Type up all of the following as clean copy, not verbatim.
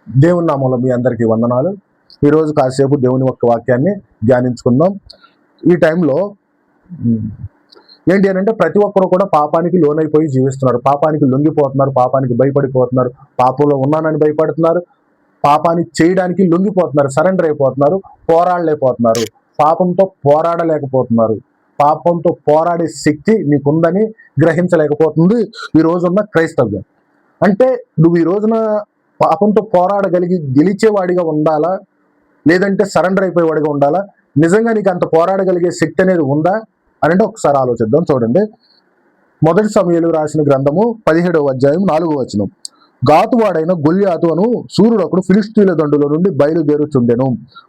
దేవుని నామంలో మీ అందరికీ వందనాలు. ఈరోజు కాసేపు దేవుని యొక్క వాక్యాన్ని ధ్యానించుకుందాం. ఈ టైంలో ఏంటి అని అంటే ప్రతి ఒక్కరు కూడా పాపానికి లోనైపోయి జీవిస్తున్నారు, పాపానికి లొంగిపోతున్నారు, పాపానికి భయపడిపోతున్నారు, పాపంలో ఉన్నానని భయపడుతున్నారు, పాపాన్ని చేయడానికి లొంగిపోతున్నారు, సరెండర్ అయిపోతున్నారు, పోరాడలేకపోతున్నారు, పాపంతో పోరాడలేకపోతున్నారు. పాపంతో పోరాడే శక్తి నీకుందని గ్రహించలేకపోతుంది ఈ రోజున్న క్రైస్తవ్యం. అంటే నువ్వు ఈ రోజున పాపంతో గెలిచేవాడిగా ఉండాలా, లేదంటే సరెండర్ అయిపోయేవాడిగా ఉండాలా? నిజంగా నీకు అంత పోరాడగలిగే శక్తి అనేది ఉందా అని అంటే ఒకసారి ఆలోచిద్దాం. చూడండి, 1 సమూయేలు రాసిన గ్రంథము 17వ అధ్యాయం 4వ వచనం. గాతువాడైన గొల్యాతు అను సూర్యుడొకడు ఫిలిష్తీయుల దండులో నుండి బయలుదేరుచుండెను.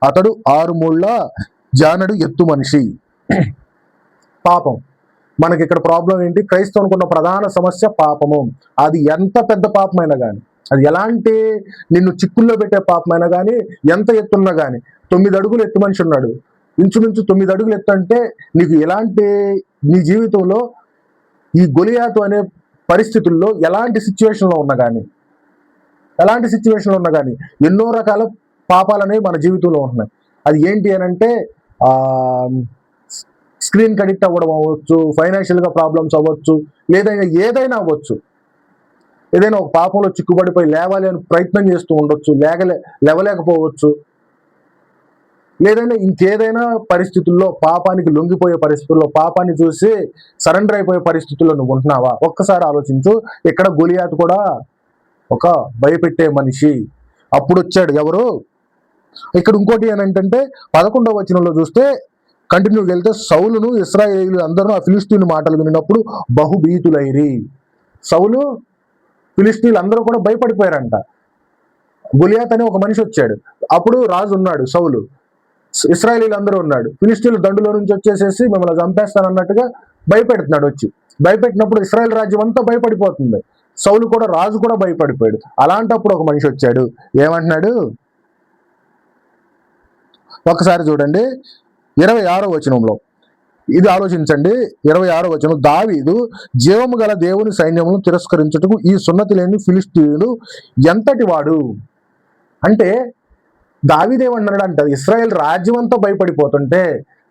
అతడు 6 మూళ్ళ జానడు ఎత్తు మనిషి. పాపం. మనకి ఇక్కడ ప్రాబ్లం ఏంటి? క్రైస్తవునికి ఉన్న ప్రధాన సమస్య పాపము. అది ఎంత పెద్ద పాపమైనా కానీ, అది ఎలాంటి నిన్ను చిక్కుల్లో పెట్టే పాపమైనా కానీ, ఎంత ఎత్తున్నా కానీ, 9 అడుగులు ఎత్తు మనిషి ఉన్నాడు, ఇంచుమించు 9 అడుగులు ఎత్తు అంటే నీకు ఎలాంటి, నీ జీవితంలో ఈ గొలియాతు అనే పరిస్థితుల్లో ఎలాంటి సిచ్యువేషన్లో ఉన్నా కానీ ఎన్నో రకాల పాపాలు అనేవి మన జీవితంలో ఉంటున్నాయి. అది ఏంటి అని అంటే స్క్రీన్కి అడిక్ట్ అవ్వడం అవ్వచ్చు, ఫైనాన్షియల్గా ప్రాబ్లమ్స్ అవ్వచ్చు, లేదా ఏదైనా అవ్వచ్చు. ఏదైనా ఒక పాపంలో చిక్కుబడిపోయి లేవాలి అని ప్రయత్నం చేస్తూ ఉండొచ్చు, లేవలేకపోవచ్చు, లేదైనా ఇంకేదైనా పరిస్థితుల్లో, పాపానికి లొంగిపోయే పరిస్థితుల్లో, పాపాన్ని చూసి సరెండర్ అయిపోయే పరిస్థితుల్లో నువ్వు ఉంటున్నావా? ఒక్కసారి ఆలోచించు. ఇక్కడ గొలియాతు కూడా ఒక భయపెట్టే మనిషి. అప్పుడు వచ్చాడు ఎవరు? ఇక్కడ ఇంకోటి ఏంటంటే 11వ వచనంలో చూస్తే కంటిన్యూగా వెళ్తే, సౌలును ఇశ్రాయేలీయులు అందరూ ఆ ఫిలిష్తీయుని మాటలు విన్నప్పుడు బహుభీతులైరి. సౌలు, ఫిలిష్తీయులు అందరూ కూడా భయపడిపోయారంట. గొలియాత్ అనే ఒక మనిషి వచ్చాడు. అప్పుడు రాజు ఉన్నాడు సౌలు, ఇశ్రాయేలీయులు అందరూ ఉన్నాడు. ఫిలిష్తీయులు దండులో నుంచి వచ్చేసేసి మిమ్మల్ని చంపేస్తానన్నట్టుగా భయపెడుతున్నాడు. భయపెట్టినప్పుడు ఇశ్రాయేల్ రాజ్యం అంతా భయపడిపోతుంది. సౌలు కూడా, రాజు కూడా భయపడిపోయాడు. అలాంటప్పుడు ఒక మనిషి వచ్చాడు. ఏమంటున్నాడు? ఒకసారి చూడండి 26వ వచనంలో. ఇది ఆలోచించండి. 26వ వచనం. దావీదు జీవము గల దేవుని సైన్యమును తిరస్కరించుటకు ఈ సున్నతి లేని ఫిలిష్తీయుడు ఎంతటి వాడు అంటే, దావీదు ఏమంటున్నాడు అంటే, ఇశ్రాయేల్ రాజ్యం అంతా భయపడిపోతుంటే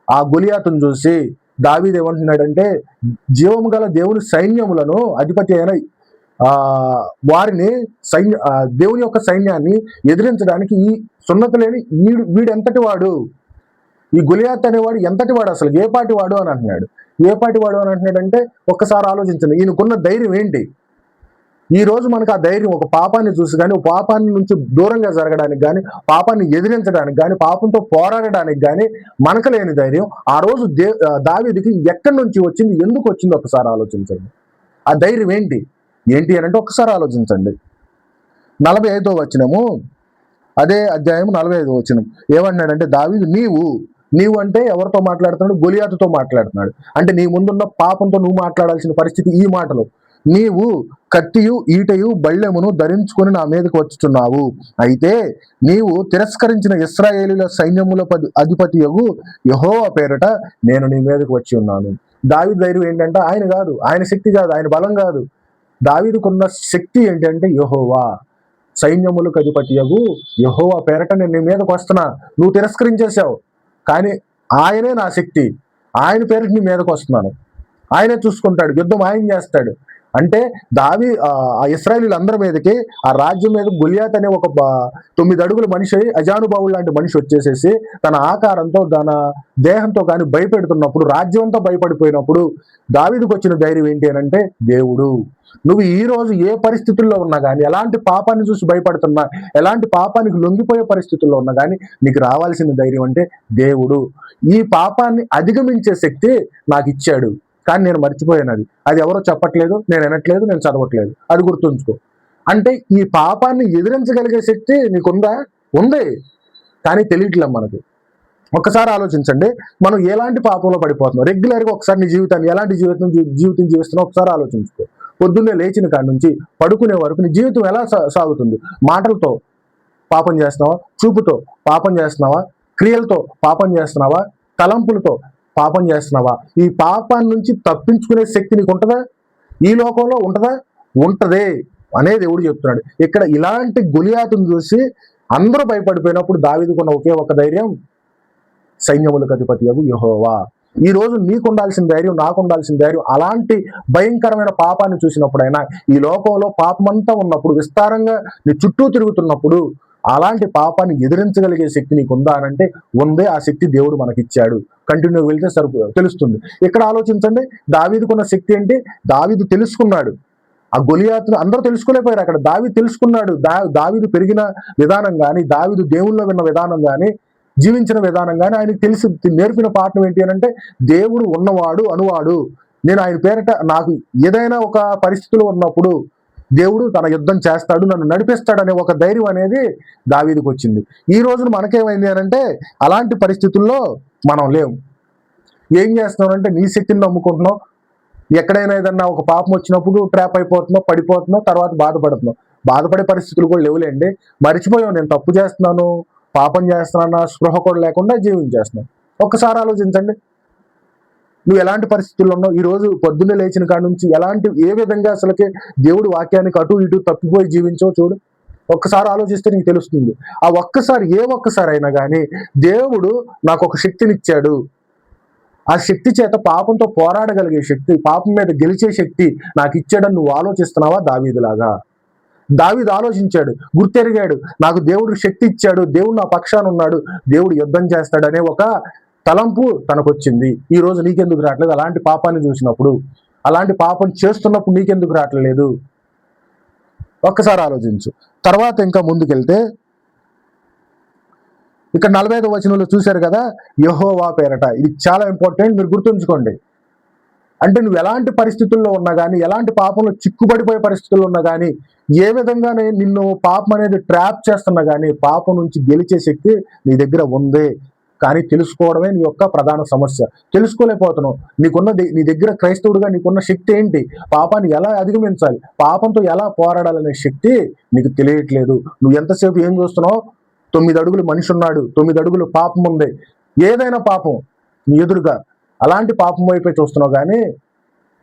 ఆ గొలియాతును చూసి దావీదు ఏమంటున్నాడంటే, జీవము గల దేవుని సైన్యములను అధిపతి అయిన వారిని దేవుని యొక్క సైన్యాన్ని ఎదిరించడానికి ఈ సున్నతి లేని వీడెంతటి వాడు, ఈ గొలియాత్ అనేవాడు ఎంతటి వాడు, అసలు ఏ పాటి వాడు అని అంటున్నాడు. ఏ పాటి వాడు అని అంటున్నాడంటే ఒక్కసారి ఆలోచించండి, ఈయనకున్న ధైర్యం ఏంటి? ఈ రోజు మనకు ఆ ధైర్యం, ఒక పాపాన్ని చూసి కానీ, ఒక పాపాన్ని నుంచి దూరంగా జరగడానికి కానీ, పాపాన్ని ఎదిరించడానికి కానీ, పాపంతో పోరాడడానికి కానీ మనకు లేని ధైర్యం ఆ రోజు దావీదుకి ఎక్కడి నుంచి వచ్చింది, ఎందుకు వచ్చింది? ఒకసారి ఆలోచించండి. ఆ ధైర్యం ఏంటి అని అంటే ఒకసారి ఆలోచించండి. 45వ వచనము, అదే అధ్యాయం 45వ వచనం ఏమన్నాడంటే, దావీదు నీవు అంటే ఎవరితో మాట్లాడుతున్నాడు? గొలియాతుతో మాట్లాడుతున్నాడు. అంటే నీ ముందున్న పాపంతో నువ్వు మాట్లాడాల్సిన పరిస్థితి ఈ మాటలు. నీవు కత్తియు ఈటయు బళ్ళెమును ధరించుకొని నా మీదకి వచ్చుచున్నావు. అయితే నీవు తిరస్కరించిన ఇశ్రాయేలీయుల సైన్యముల అధిపతియగు యెహోవా పేరట నేను నీ మీదకి వచ్చి ఉన్నాను. దావీదు ధైర్యం ఏంటంటే ఆయన కాదు, ఆయన శక్తి కాదు, ఆయన బలం కాదు. దావీదుకున్న శక్తి ఏంటంటే యెహోవా, సైన్యములకు అధిపతియగు యెహోవా పేరట నేను నీ మీదకి వస్తున్నా. నువ్వు తిరస్కరించేశావు, కానీ ఆయనే నా శక్తి, ఆయన పేరిట నీ మీదకి వస్తున్నాను. ఆయనే చూసుకుంటాడు, యుద్ధం ఆయన చేస్తాడు. అంటే ఆ ఇశ్రాయేలీయులు అందరి మీదకి, ఆ రాజ్యం మీద గొలియాత్ అనే ఒక 9 అడుగుల మనిషి, అజానుబాహుడు లాంటి మనిషి వచ్చేసేసి తన ఆకారంతో, తన దేహంతో కానీ భయపెడుతున్నప్పుడు, రాజ్యం అంతా భయపడిపోయినప్పుడు దావీదుకు వచ్చిన ధైర్యం ఏంటి అని అంటే, దేవుడు. నువ్వు ఈ రోజు ఏ పరిస్థితుల్లో ఉన్నా కానీ, ఎలాంటి పాపాన్ని చూసి భయపడుతున్నా, ఎలాంటి పాపానికి లొంగిపోయే పరిస్థితుల్లో ఉన్నా కానీ నీకు రావాల్సిన ధైర్యం అంటే దేవుడు. ఈ పాపాన్ని అధిగమించే శక్తి నాకు ఇచ్చాడు, కానీ నేను మర్చిపోయాను. అది ఎవరో చెప్పట్లేదు, నేను వినట్లేదు, నేను చదవట్లేదు. అది గుర్తుంచుకో. అంటే ఈ పాపాన్ని ఎదిరించగలిగే శక్తి నీకుందా? ఉంది, కానీ తెలియట్లేదు మనకి. ఒక్కసారి ఆలోచించండి, మనం ఎలాంటి పాపంలో పడిపోతున్నాం రెగ్యులర్గా. ఒకసారి నీ జీవితాన్ని ఎలాంటి జీవితం జీవిస్తున్నావు ఒకసారి ఆలోచించుకో. పొద్దున్నే లేచిన కాడి నుంచి పడుకునే వరకు నీ జీవితం ఎలా సాగుతుంది? మాటలతో పాపం చేస్తున్నావా? చూపుతో పాపం చేస్తున్నావా? క్రియలతో పాపం చేస్తున్నావా? తలంపులతో పాపం చేస్తున్నావా? ఈ పాపాన్ని నుంచి తప్పించుకునే శక్తి నీకు ఉంటుందా? ఈ లోకంలో ఉంటుందా? ఉంటదే. అనే దేవుడు చెప్తున్నాడు. ఇక్కడ ఇలాంటి గొలియాతును చూసి అందరూ భయపడిపోయినప్పుడు దావీదుకున్న ఒకే ఒక ధైర్యం, సైన్యములకు అధిపతియగు యెహోవా. ఈ రోజు నీకు ఉండాల్సిన ధైర్యం, నాకు ఉండాల్సిన ధైర్యం, అలాంటి భయంకరమైన పాపాన్ని చూసినప్పుడైనా, ఈ లోకంలో పాపమంతా ఉన్నప్పుడు, విస్తారంగా నీ చుట్టూ తిరుగుతున్నప్పుడు, అలాంటి పాపాన్ని ఎదిరించగలిగే శక్తి నీకు ఉందా అనంటే ఉందే. ఆ శక్తి దేవుడు మనకిచ్చాడు. కంటిన్యూ వెళ్తే తెలుస్తుంది. ఇక్కడ ఆలోచించండి, దావీదుకున్న శక్తి ఏంటి? దావీదు తెలుసుకున్నాడు. ఆ గొలియాతును అందరూ తెలుసుకోలేకపోయారు. అక్కడ దావీదు తెలుసుకున్నాడు. దావీదు పెరిగిన విధానం కానీ, దావీదు దేవుల్లో విన్న విధానం కానీ, జీవించిన విధానం కానీ ఆయనకు తెలిసి నేర్పిన పాఠం ఏంటి అని అంటే, దేవుడు ఉన్నవాడు అనువాడు. నేను ఆయన పేరట నాకు ఏదైనా ఒక పరిస్థితులు ఉన్నప్పుడు దేవుడు తన యుద్ధం చేస్తాడు, నన్ను నడిపిస్తాడు అనే ఒక ధైర్యం అనేది దావీదుకు వచ్చింది. ఈ రోజున మనకేమైంది అని అంటే, అలాంటి పరిస్థితుల్లో మనం లేవు. ఏం చేస్తున్నావు అంటే, నీ శక్తిని నమ్ముకుంటున్నావు. ఎక్కడైనా ఏదన్నా ఒక పాపం వచ్చినప్పుడు ట్రాప్ అయిపోతున్నావు, పడిపోతున్నావు, తర్వాత బాధపడుతున్నావు. బాధపడే పరిస్థితులు కూడా లేవులేండి. మర్చిపోయావు, నేను తప్పు చేస్తున్నాను, పాపం చేస్తున్నాను, స్పృహ కూడా లేకుండా జీవించేస్తున్నావు. ఒక్కసారి ఆలోచించండి, నువ్వు ఎలాంటి పరిస్థితుల్లో ఉన్నావు. ఈ రోజు పొద్దున్నే లేచిన కాడ నుంచి ఏ విధంగా అసలుకి దేవుడి వాక్యానికి అటు ఇటు తప్పిపోయి జీవించో చూడు. ఒక్కసారి ఆలోచిస్తే నీకు తెలుస్తుంది. ఆ ఒక్కసారి అయినా కానీ దేవుడు నాకు ఒక శక్తినిచ్చాడు. ఆ శక్తి చేత పాపంతో పోరాడగలిగే శక్తి, పాపం మీద గెలిచే శక్తి నాకు ఇచ్చాడని నువ్వు ఆలోచిస్తున్నావా? దావీదులాగా దావీదు ఆలోచించాడు, గుర్తెరిగాడు, నాకు దేవుడు శక్తి ఇచ్చాడు, దేవుడు నా పక్షాన ఉన్నాడు, దేవుడు యుద్ధం చేస్తాడనే ఒక తలంపు తనకు వచ్చింది. ఈ రోజు నీకెందుకు రావట్లేదు? అలాంటి పాపాన్ని చూసినప్పుడు, అలాంటి పాపం చేస్తున్నప్పుడు నీకెందుకు రావట్లేదు? ఒక్కసారి ఆలోచించు. తర్వాత ఇంకా ముందుకెళ్తే ఇక్కడ 45వ వచనంలో చూశారు కదా, యెహోవా పేరట. ఇది చాలా ఇంపార్టెంట్, మీరు గుర్తుంచుకోండి. అంటే నువ్వు ఎలాంటి పరిస్థితుల్లో ఉన్నా కానీ, ఎలాంటి పాపంలో చిక్కుబడిపోయే పరిస్థితుల్లో ఉన్నా కానీ, ఏ విధంగానే నిన్ను పాపం అనేది ట్రాప్ చేస్తున్నా కానీ, పాపం నుంచి గెలిచే శక్తి నీ దగ్గర ఉంది. కానీ తెలుసుకోవడమే నీ యొక్క ప్రధాన సమస్య. తెలుసుకోలేకపోతున్నావు. నీ దగ్గర క్రైస్తవుడిగా నీకున్న శక్తి ఏంటి? పాపాన్ని ఎలా అధిగమించాలి, పాపంతో ఎలా పోరాడాలనే శక్తి నీకు తెలియట్లేదు. నువ్వు ఎంతసేపు ఏం చూస్తున్నావు? 9 అడుగులు మనిషి ఉన్నాడు, 9 అడుగులు పాపం ఉంది, ఏదైనా పాపం నీ ఎదురుగా, అలాంటి పాపం వైపే చూస్తున్నావు కానీ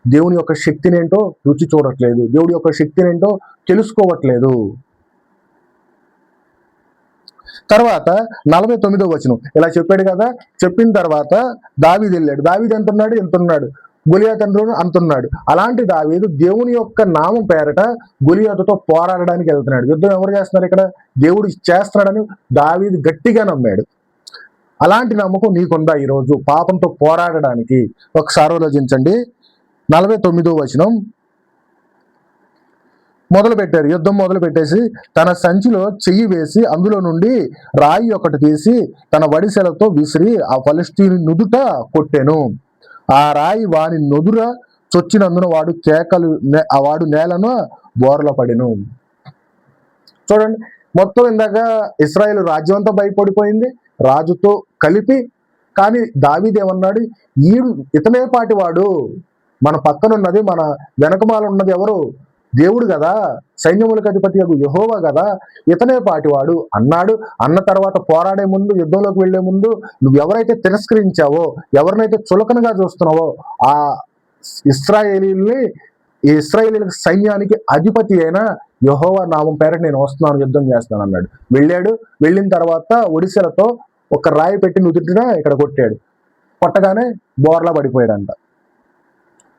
దేవుని యొక్క శక్తిని ఏంటో రుచి చూడట్లేదు, దేవుడి యొక్క శక్తిని ఏంటో తెలుసుకోవట్లేదు. తర్వాత 49వ వచనం ఇలా చెప్పాడు కదా. చెప్పిన తర్వాత దావీదు వెళ్ళాడు. దావీదు ఎంతున్నాడు? గొలియాతు అంటున్నాడు. అలాంటి దావీదు దేవుని యొక్క నామం పేరట గొలియాతుతో పోరాడడానికి వెళ్తున్నాడు. యుద్ధం ఎవరు చేస్తున్నారు? ఇక్కడ దేవుడు చేస్తున్నాడని దావీదు గట్టిగా నమ్మాడు. అలాంటి నమ్మకం నీకుందా ఈరోజు పాపంతో పోరాడడానికి? ఒకసారి ఆలోచించండి. 49వ వచనం యుద్ధం మొదలు పెట్టేసి తన సంచిలో చెయ్యి వేసి అందులో నుండి రాయి ఒకటి తీసి తన వడిసెలతో విసిరి ఆ ఫలిష్తీయుని నుదుట కొట్టెను. ఆ రాయి వాని నుదుర చొచ్చినందున వాడు నేలను బోర్ల పడెను. చూడండి, మొత్తం ఇందాక ఇశ్రాయేలు రాజ్యం అంతా భయపడిపోయింది రాజుతో కలిపి. కానీ దావీదు ఏమన్నాడు? ఇతనే పాటి వాడు, మన పక్కన ఉన్నది, మన వెనకమాల ఉన్నది ఎవరు? దేవుడు కదా, సైన్యములకు అధిపతి యెహోవా కదా, ఇతనే పాటివాడు అన్నాడు. అన్న తర్వాత పోరాడే ముందు, యుద్ధంలోకి వెళ్లే ముందు, నువ్వు ఎవరైతే తిరస్కరించావో, ఎవరినైతే చులకనగా చూస్తున్నావో ఆ ఇశ్రాయేలీల సైన్యానికి అధిపతి అయిన యెహోవా నామం పేరట నేను వస్తున్నాను, యుద్ధం చేస్తాను అన్నాడు. వెళ్ళిన తర్వాత ఒడిశలతో ఒక రాయి పెట్టి నుదుటిన ఇక్కడ కొట్టాడు. కొట్టగానే బోర్లా పడిపోయాడంట.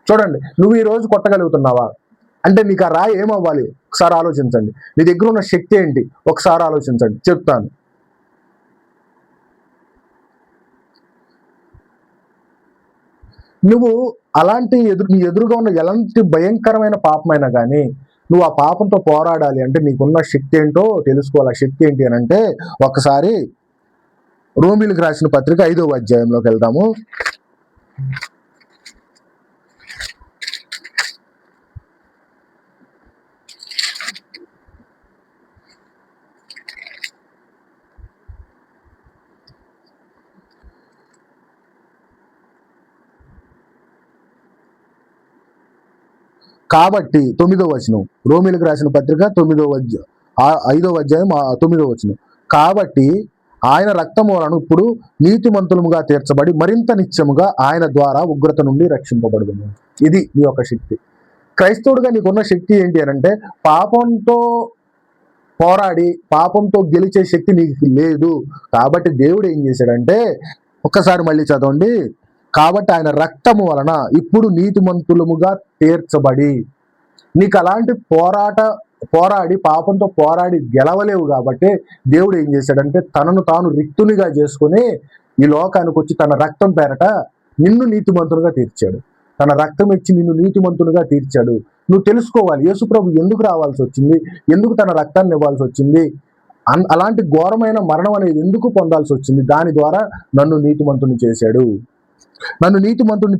చూడండి, నువ్వు ఈ రోజు కొట్టగలుగుతున్నావా అంటే నీకు ఆ రాయి ఏమవ్వాలి? ఒకసారి ఆలోచించండి. నీ దగ్గర ఉన్న శక్తి ఏంటి? ఒకసారి ఆలోచించండి, చెప్తాను. నువ్వు నీ ఎదురుగా ఉన్న ఎలాంటి భయంకరమైన పాపమైనా కానీ నువ్వు ఆ పాపంతో పోరాడాలి అంటే నీకున్న శక్తి ఏంటో తెలుసుకోవాలి. ఆ శక్తి ఏంటి అని అంటే ఒకసారి రోమీయులకు రాసిన పత్రిక 5వ అధ్యాయంలోకి వెళ్దాము. కాబట్టి 9వ వచనం, రోమీయులకు రాసిన పత్రిక 5వ అధ్యాయం 9వ వచనం. కాబట్టి ఆయన రక్తమూలను ఇప్పుడు నీతిమంతులముగా తీర్చబడి మరింత నిత్యముగా ఆయన ద్వారా ఉగ్రత నుండి రక్షింపబడును. ఇది నీ యొక్క శక్తి. క్రైస్తవుడిగా నీకున్న శక్తి ఏంటి అని అంటే, పాపంతో పోరాడి పాపంతో గెలిచే శక్తి నీకు లేదు. కాబట్టి దేవుడు ఏం చేశాడంటే, ఒక్కసారి మళ్ళీ చదవండి. కాబట్టి ఆయన రక్తము వలన ఇప్పుడు నీతిమంతులముగా తీర్చబడి, నీకు అలాంటి పోరాడి పాపంతో పోరాడి గెలవలేవు కాబట్టి దేవుడు ఏం చేశాడంటే, తనను తాను రిక్తునిగా చేసుకుని ఈ లోకానికి వచ్చి తన రక్తం పేరట నిన్ను నీతిమంతునిగా తీర్చాడు. తన రక్తం ఇచ్చి నిన్ను నీతిమంతునిగా తీర్చాడు. నువ్వు తెలుసుకోవాలి, యేసుప్రభు ఎందుకు రావాల్సి వచ్చింది, ఎందుకు తన రక్తాన్ని ఇవ్వాల్సి వచ్చింది, అలాంటి ఘోరమైన మరణం అనేది ఎందుకు పొందాల్సి వచ్చింది. దాని ద్వారా నన్ను నీతిమంతుని చేశాడు. నన్ను నీతిమంతుని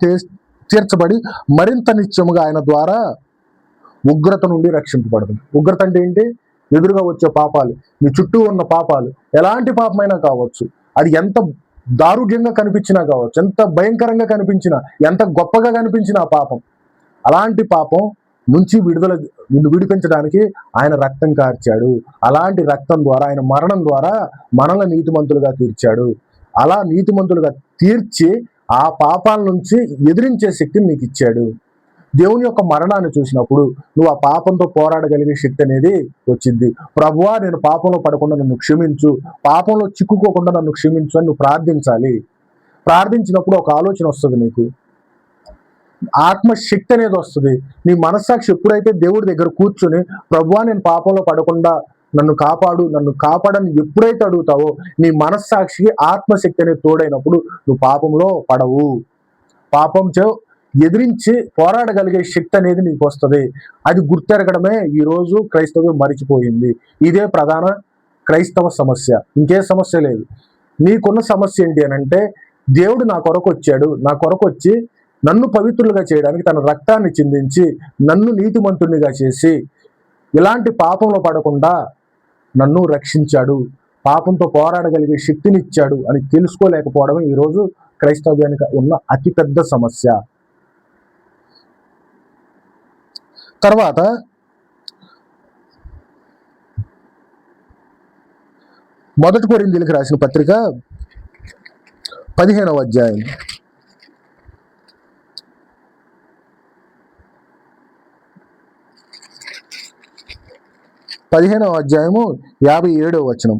తీర్చబడి మరింత నిత్యముగా ఆయన ద్వారా ఉగ్రత నుండి రక్షింపబడదు. ఉగ్రత అంటే ఏంటి? ఎదురుగా వచ్చే పాపాలు, నీ చుట్టూ ఉన్న పాపాలు, ఎలాంటి పాపమైనా కావచ్చు, అది ఎంత దారుఢ్యంగా కనిపించినా కావచ్చు, ఎంత భయంకరంగా కనిపించినా, ఎంత గొప్పగా కనిపించినా పాపం, అలాంటి పాపం నుంచి నిన్ను విడిపించడానికి ఆయన రక్తం కార్చాడు. అలాంటి రక్తం ద్వారా, ఆయన మరణం ద్వారా మనల్ని నీతిమంతులుగా తీర్చాడు. అలా నీతిమంతులుగా తీర్చి ఆ పాపాల నుంచి ఎదిరించే శక్తిని నీకు ఇచ్చాడు. దేవుని యొక్క మరణాన్ని చూసినప్పుడు నువ్వు ఆ పాపంతో పోరాడగలిగే శక్తి అనేది వచ్చింది. ప్రభువా, నేను పాపంలో పడకుండా నన్ను క్షమించు, పాపంలో చిక్కుకోకుండా నన్ను క్షమించు అని నువ్వు ప్రార్థించాలి. ప్రార్థించినప్పుడు ఒక ఆలోచన వస్తుంది, నీకు ఆత్మశక్తి అనేది వస్తుంది. నీ మనస్సాక్షి ఎప్పుడైతే దేవుడి దగ్గర కూర్చొని, ప్రభువా నేను పాపంలో పడకుండా నన్ను కాపాడు, నన్ను కాపాడని ఎప్పుడైతే అడుగుతావో, నీ మనస్సాక్షికి ఆత్మశక్తి అనేది తోడైనప్పుడు నువ్వు పాపంలో పడవు. పాపంతో ఎదిరించి పోరాడగలిగే శక్తి అనేది నీకు వస్తుంది. అది గుర్తెరగడమే ఈరోజు క్రైస్తవం మరిచిపోయింది. ఇదే ప్రధాన క్రైస్తవ సమస్య, ఇంకే సమస్య లేదు. నీకున్న సమస్య ఏంటి అని అంటే, దేవుడు నా కొరకు వచ్చాడు, నా కొరకు వచ్చి నన్ను పవిత్రులుగా చేయడానికి తన రక్తాన్ని చిందించి నన్ను నీతిమంతునిగా చేసి ఇలాంటి పాపంలో పడకుండా నన్ను రక్షించాడు, పాపంతో పోరాడగలిగే శక్తిని ఇచ్చాడు అని తెలుసుకోలేకపోవడమే ఈరోజు క్రైస్తవ్యానికి ఉన్న అతిపెద్ద సమస్య. తర్వాత మొదటి కొరింథీయులకు రాసిన పత్రిక 15వ అధ్యాయం 57వ వచనం.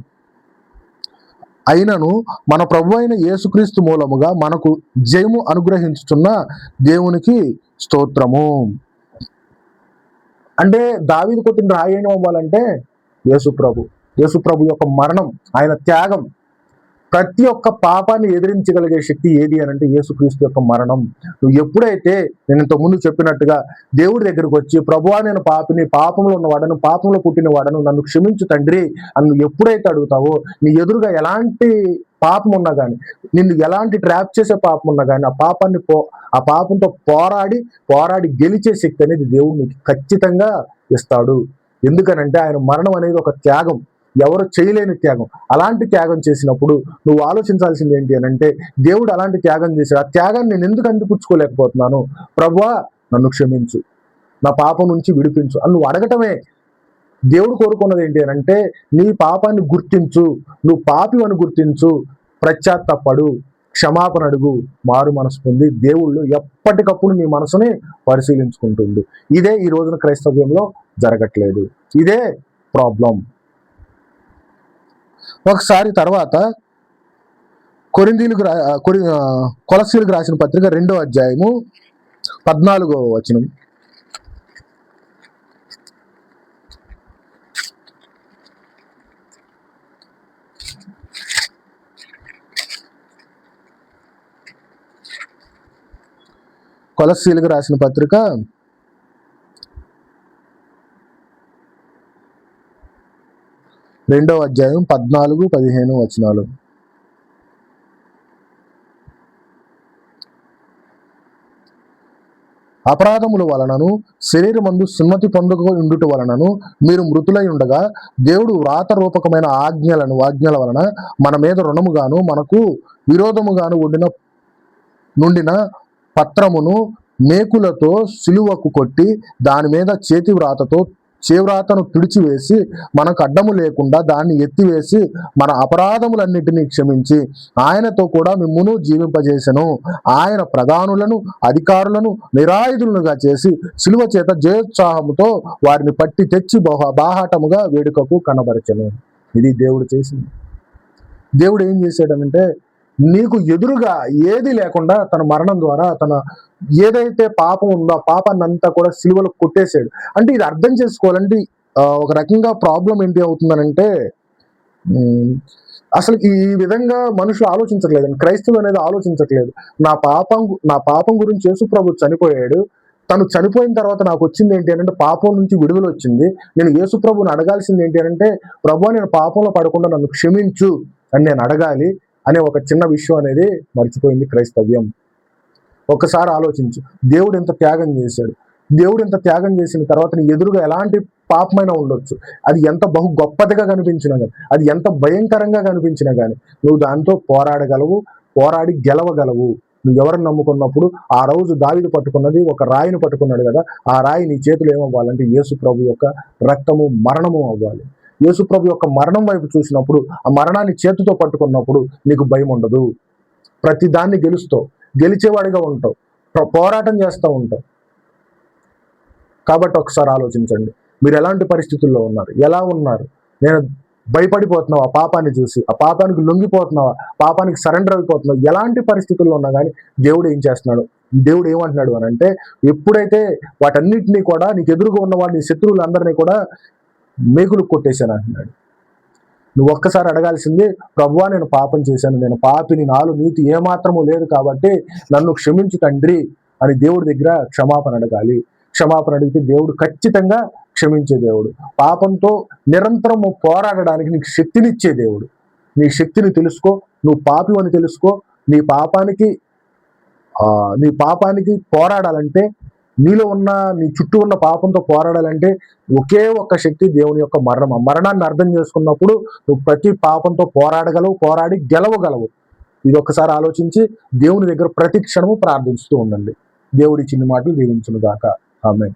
అయినను మన ప్రభు అయిన యేసుక్రీస్తు మూలముగా మనకు జయము అనుగ్రహించుచున్న దేవునికి స్తోత్రము. అంటే దావీదు కొట్టిన రాయి ఏం అవ్వాలంటే యేసుప్రభు యొక్క మరణం, ఆయన త్యాగం. ప్రతి ఒక్క పాపాన్ని ఎదిరించగలిగే శక్తి ఏది అని అంటే యేసుక్రీస్తు యొక్క మరణం. నువ్వు ఎప్పుడైతే, నేను ఇంతకుముందు చెప్పినట్టుగా దేవుడి దగ్గరకు వచ్చి, ప్రభువా నేను పాపిని, పాపంలో ఉన్నవాడను, పాపంలో పుట్టిన వాడను, నన్ను క్షమించు తండ్రి అని నువ్వు ఎప్పుడైతే అడుగుతావో, నీ ఎదురుగా ఎలాంటి పాపం ఉన్నా కానీ, నిన్ను ఎలాంటి ట్రాప్ చేసే పాపం ఉన్నా కానీ, ఆ పాపంతో పోరాడి గెలిచే శక్తి అనేది దేవుడు నీకు ఖచ్చితంగా ఇస్తాడు. ఎందుకనంటే ఆయన మరణం అనేది ఒక త్యాగం, ఎవరు చేయలేని త్యాగం. అలాంటి త్యాగం చేసినప్పుడు నువ్వు ఆలోచించాల్సింది ఏంటి అని అంటే, దేవుడు అలాంటి త్యాగం చేశాడు, ఆ త్యాగాన్ని నేను ఎందుకు అందిపుచ్చుకోలేకపోతున్నాను, ప్రభువా నన్ను క్షమించు, నా పాపం నుంచి విడిపించు అని నువ్వు అడగటమే. దేవుడు కోరుకున్నది ఏంటి అని అంటే, నీ పాపాన్ని గుర్తించు, నువ్వు పాపి అని గుర్తించు, పశ్చాత్తాపడు, క్షమాపణ అడుగు, మారు మనసు పొంది దేవుళ్ళు ఎప్పటికప్పుడు నీ మనసుని పరిశీలించుకుంటుంది. ఇదే ఈ రోజున క్రైస్తవ్యంలో జరగట్లేదు. ఇదే ప్రాబ్లం. ఒకసారి తర్వాత కొలస్సీలకు రాసిన పత్రిక 2వ అధ్యాయము 14వ వచనం. కొలస్సీలకు రాసిన పత్రిక 2వ అధ్యాయం 14-15 వచనాలు. అపరాధముల వలనను శరీరమందు సున్నతి పొందుకు ఉండుట వలనను మీరు మృతులై ఉండగా, దేవుడు వ్రాత రూపకమైన ఆజ్ఞల వలన మన మీద రుణముగాను మనకు విరోధముగాను నుండిన పత్రమును మేకులతో సిలువకు కొట్టి దాని మీద చేతి వ్రాతతో చేవ్రాతను తుడిచివేసి మనకు అడ్డము లేకుండా దాన్ని ఎత్తివేసి మన అపరాధములన్నిటినీ క్షమించి ఆయనతో కూడా మిమ్మును జీవింపజేసెను. ఆయన ప్రధానులను అధికారులను నిరాయుధులుగా చేసి శిలువ చేత జయోత్సాహముతో వారిని పట్టి తెచ్చి బాహాటముగా వేడుకకు కనబరచెను. ఇది దేవుడు చేసింది. దేవుడు ఏం చేశాడనంటే నీకు ఎదురుగా ఏది లేకుండా తన మరణం ద్వారా తన ఏదైతే పాపం ఉందో ఆ పాపాన్ని అంతా కూడా సిలువలో కొట్టేశాడు. అంటే ఇది అర్థం చేసుకోవాలంటే ఒక రకంగా ప్రాబ్లం ఏంటి అవుతుందనంటే అసలు ఈ విధంగా మనుషులు ఆలోచించట్లేదండి. క్రైస్తవులు అనేది ఆలోచించట్లేదు. నా పాపం గురించి యేసు ప్రభు చనిపోయాడు. తను చనిపోయిన తర్వాత నాకు వచ్చింది ఏంటి అంటే పాపం నుంచి విడుదల వచ్చింది. నేను యేసు ప్రభుని అడగాల్సింది ఏంటి అంటే ప్రభువా నేను పాపంలో పడకుండా నన్ను క్షమించు అని నేను అడగాలి అనే ఒక చిన్న విషయం అనేది మర్చిపోయింది క్రైస్తవ్యం. ఒక్కసారి ఆలోచించు, దేవుడు ఎంత త్యాగం చేశాడు. దేవుడు ఎంత త్యాగం చేసిన తర్వాత నీ ఎదురుగా ఎలాంటి పాపమైనా ఉండొచ్చు, అది ఎంత బహు గొప్పదిగా కనిపించినా కానీ, అది ఎంత భయంకరంగా కనిపించినా కానీ నువ్వు దాంతో పోరాడగలవు, పోరాడి గెలవగలవు. నువ్వు ఎవరిని నమ్ముకున్నప్పుడు ఆ రోజు దావీదు పట్టుకున్నది ఒక రాయిని పట్టుకున్నాడు కదా, ఆ రాయి నీ చేతులు ఏమవ్వాలంటే యేసు ప్రభు యొక్క రక్తము మరణము అవ్వాలి. యేసు ప్రభు యొక్క మరణం వైపు చూసినప్పుడు, ఆ మరణాన్ని చేతితో పట్టుకున్నప్పుడు నీకు భయం ఉండదు. ప్రతి దాన్ని గెలుస్తావు, గెలిచేవాడిగా ఉంటావు, పోరాటం చేస్తూ ఉంటావు. కాబట్టి ఒకసారి ఆలోచించండి, మీరు ఎలాంటి పరిస్థితుల్లో ఉన్నారు, ఎలా ఉన్నారు? నేను భయపడిపోతున్నావా పాపాన్ని చూసి? ఆ పాపానికి లొంగిపోతున్నావా? పాపానికి సరెండర్ అయిపోతున్నావు? ఎలాంటి పరిస్థితుల్లో ఉన్నా కానీ దేవుడు ఏం చేస్తున్నాడు? దేవుడు ఏమంటున్నాడు అని అంటే ఎప్పుడైతే వాటన్నిటినీ కూడా నీకు ఎదురుగా ఉన్నవాడు నీ శత్రువులందరినీ కూడా మేకులు కొట్టేశాను అంటున్నాడు. నువ్వు ఒక్కసారి అడగాల్సింది ప్రభువా నేను పాపం చేశాను, నేను పాపిని, నాలో నీతి ఏమాత్రము లేదు కాబట్టి నన్ను క్షమించు తండ్రి అని దేవుడి దగ్గర క్షమాపణ అడగాలి. క్షమాపణ అడిగితే దేవుడు ఖచ్చితంగా క్షమించే దేవుడు. పాపంతో నిరంతరము పోరాడడానికి నీకు శక్తినిచ్చే దేవుడు. నీ శక్తిని తెలుసుకో, నువ్వు పాపి అని తెలుసుకో. నీ పాపానికి పోరాడాలంటే, నీలో ఉన్న నీ చుట్టూ ఉన్న పాపంతో పోరాడాలంటే ఒకే ఒక్క శక్తి, దేవుని యొక్క మరణం. ఆ మరణాన్ని అర్థం చేసుకున్నప్పుడు నువ్వు ప్రతి పాపంతో పోరాడగలవు, పోరాడి గెలవగలవు. ఇది ఒక్కసారి ఆలోచించి దేవుని దగ్గర ప్రతి క్షణము ప్రార్థిస్తూ ఉండండి. దేవుడి చిన్న మాటలు దీవించును గాక. ఆమేన్.